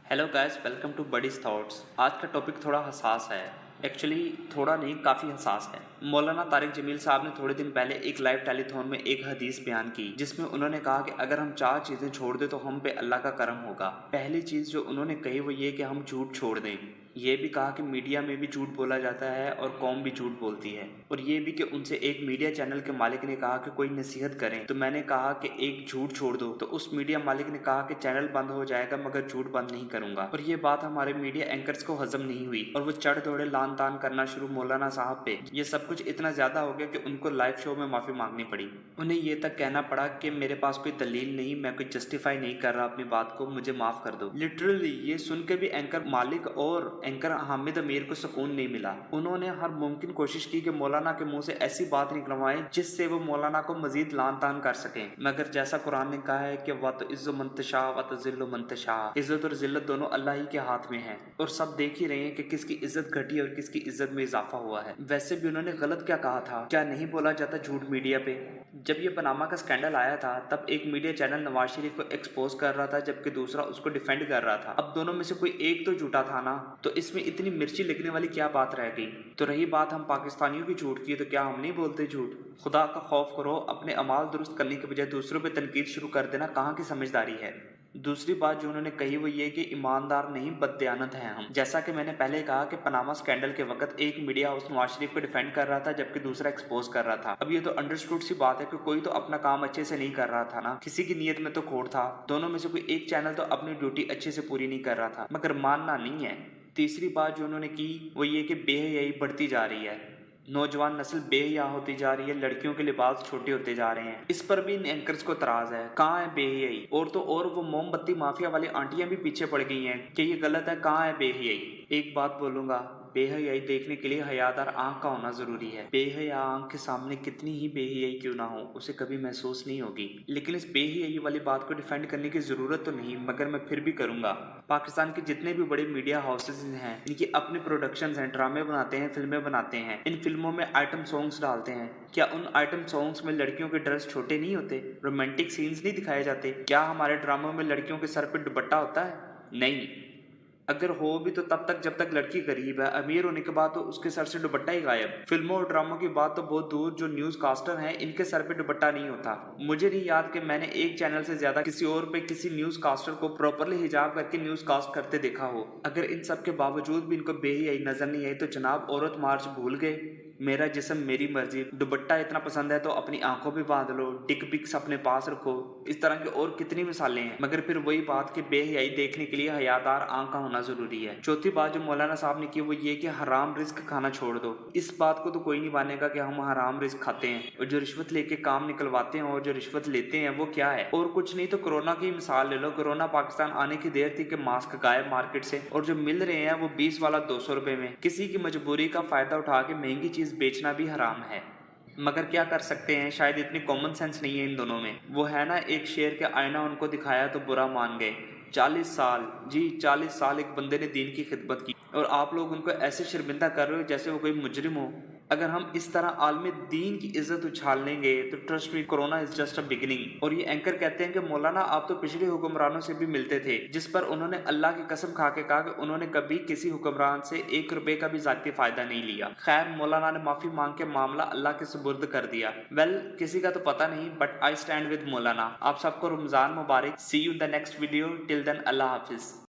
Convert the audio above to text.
Hello guys, welcome to Buddies Thoughts. आज का topic थोड़ा हसास है। एक्चुअली थोड़ा नहीं, काफ़ी हसास है। मौलाना तारिक जमील साहब ने थोड़े दिन पहले एक लाइव टेलीथॉन में एक हदीस बयान की, जिसमें उन्होंने कहा कि अगर हम 4 चीज़ें छोड़ दें तो हम पे अल्लाह का करम होगा। पहली चीज़ जो उन्होंने कही वो ये कि हम झूठ छोड़ दें। ये भी कहा कि मीडिया में भी झूठ बोला जाता है और कौम भी झूठ बोलती है। और ये भी कि उनसे एक मीडिया चैनल के मालिक ने कहा कि कोई नसीहत करें, तो मैंने कहा कि एक झूठ छोड़ दो, तो उस मीडिया मालिक ने कहा कि चैनल बंद हो जाएगा मगर झूठ बंद नहीं करूंगा। और ये बात हमारे मीडिया एंकर्स को हजम नहीं हुई और वो चढ़ दौड़े लान तान करना शुरू मौलाना साहब पे। ये सब कुछ इतना ज्यादा हो गया कि उनको लाइव शो में माफी मांगनी पड़ी। उन्हें ये तक कहना पड़ा कि मेरे पास कोई दलील नहीं, मैं कोई जस्टिफाई नहीं कर रहा अपनी बात को, मुझे माफ कर दो। लिटरली ये सुन के भी एंकर मालिक और एंकर हामिद अमीर को सुकून नहीं मिला। उन्होंने हर मुमकिन कोशिश की कि मौलाना के मुंह से ऐसी बात निकलवाएं जिससे वो मौलाना को मजीद लान तान कर सकें, मगर जैसा कुरान ने कहा है कि वत इज्जो मंतशा वत जिल्लो मंतशा, इज्जत और जिल्लत दोनों अल्लाह ही के हाथ में है। और सब देख ही रहे हैं कि किसकी इज्जत घटी और किसकी इज्जत में इजाफा हुआ है। वैसे भी उन्होंने गलत क्या कहा था? क्या नहीं बोला जाता झूठ मीडिया पे? जब ये पनामा का स्कैंडल आया था तब एक मीडिया चैनल नवाज शरीफ को एक्सपोज कर रहा था जबकि दूसरा उसको डिफेंड कर रहा था। अब दोनों में से कोई एक तो झूठा था ना, तो इसमें इतनी मिर्ची लिखने वाली क्या बात रह गई? तो रही बात हम पाकिस्तानियों की झूठ की, तो क्या हम नहीं बोलते झूठ? खुदा का खौफ करो, अपने अमाल दुरुस्त करने के बजाय दूसरों पे तनकीद शुरू कर देना कहाँ की समझदारी है? दूसरी बात जो उन्होंने कही वो ये कि ईमानदार नहीं बददयानत हैं हम। जैसा कि मैंने पहले कहा कि पनामा स्कैंडल के वक्त एक मीडिया हाउस नवाज शरीफ को डिफेंड कर रहा था जबकि दूसरा एक्सपोज कर रहा था। अब ये तो अंडरस्टूड सी बात है कि कोई तो अपना काम अच्छे से नहीं कर रहा था ना, किसी की नीयत में तो खोट था। दोनों में से कोई एक चैनल तो अपनी ड्यूटी अच्छे से पूरी नहीं कर रहा था, मगर मानना नहीं है। तीसरी बात जो उन्होंने की वो ये कि बेहयाई बढ़ती जा रही है, नौजवान नस्ल बेहया होती जा रही है, लड़कियों के लिबास छोटे होते जा रहे हैं। इस पर भी इन एंकर्स को तराज है। कहाँ है बेहयाई? और तो और वो मोमबत्ती माफिया वाली आंटियां भी पीछे पड़ गई हैं कि ये गलत है। कहाँ है बेहयाई? एक बात बोलूंगा, बेहयाई देखने के लिए हयादार आंख का होना जरूरी है। बेहया आंख के सामने कितनी ही बेहयाई क्यों ना हो, उसे कभी महसूस नहीं होगी। लेकिन इस बेहयाई वाली बात को डिफेंड करने की जरूरत तो नहीं, मगर मैं फिर भी करूंगा। पाकिस्तान के जितने भी बड़े मीडिया हाउसेज हैं, इनकी अपने प्रोडक्शंस हैं, ड्रामे बनाते हैं, फिल्में बनाते हैं। इन फिल्मों में आइटम सॉन्ग्स डालते हैं। क्या उन आइटम सॉन्ग्स में लड़कियों के ड्रेस छोटे नहीं होते? रोमांटिक सीन्स नहीं दिखाए जाते? क्या हमारे ड्रामों में लड़कियों के सर पे दुपट्टा होता है? नहीं। अगर हो भी तो तब तक जब तक लड़की गरीब है। अमीर होने के बाद तो उसके सर से दुपट्टा ही गायब। फिल्मों और ड्रामों की बात तो बहुत दूर, जो न्यूज कास्टर हैं इनके सर पे दुपट्टा नहीं होता। मुझे नहीं याद कि मैंने एक चैनल से ज्यादा किसी और पे किसी न्यूज कास्टर को प्रॉपरली हिजाब करके न्यूज कास्ट करते देखा हो। अगर इन सब के बावजूद भी इनको बेहयाई नजर नहीं आई तो जनाब औरत मार्च भूल गए। मेरा जिस्म मेरी मर्जी। दुपट्टा इतना पसंद है तो अपनी आंखों पे बांध लो, डिक पिक्स अपने पास रखो। इस तरह की और कितनी मिसालें हैं। मगर फिर वही बात कि बेहयाई देखने के लिए हयादार आंख का होना जरूरी है। चौथी बात जो मौलाना साहब ने की वो ये कि हराम रिस्क खाना छोड़ दो। इस बात को तो कोई नहीं मानेगा कि हम हराम रिस्क खाते हैं। और जो रिश्वत लेके काम निकलवाते हैं और जो रिश्वत लेते हैं वो क्या है? और कुछ नहीं तो कोरोना की मिसाल ले लो। कोरोना पाकिस्तान आने की देर थी कि मास्क गायब मार्केट से, और जो मिल रहे हैं वो 20 वाला 200 रुपए में। किसी की मजबूरी का फायदा उठा के महंगी चीज बेचना भी हराम है, मगर क्या कर सकते हैं? शायद इतनी कॉमन सेंस नहीं है इन दोनों में। वो है ना, एक शेर के आईना उनको दिखाया तो बुरा मान गए। 40 साल, जी 40 साल एक बंदे ने दीन की खिदमत की और आप लोग उनको ऐसे शर्मिंदा कर रहे हो जैसे वो कोई मुजरिम हो। अगर हम इस तरह आलमी दीन की इज्जत उछाल लेंगे तो trust me, corona is just a beginning. और ये एंकर कहते हैं कि मौलाना आप तो पिछले हुक्मरानों से भी मिलते थे, जिस पर उन्होंने अल्लाह की कसम खा के कहा कि उन्होंने कभी किसी हुक्मरान से 1 रुपए का भी जाती फायदा नहीं लिया। खैर, मौलाना ने माफी मांग के मामला अल्लाह के सुपुर्द कर दिया। वेल, किसी का तो पता नहीं, बट आई स्टैंड विद मौलाना। आप सबको रमजान मुबारक। See you in the next video. Till then, Allah Hafiz.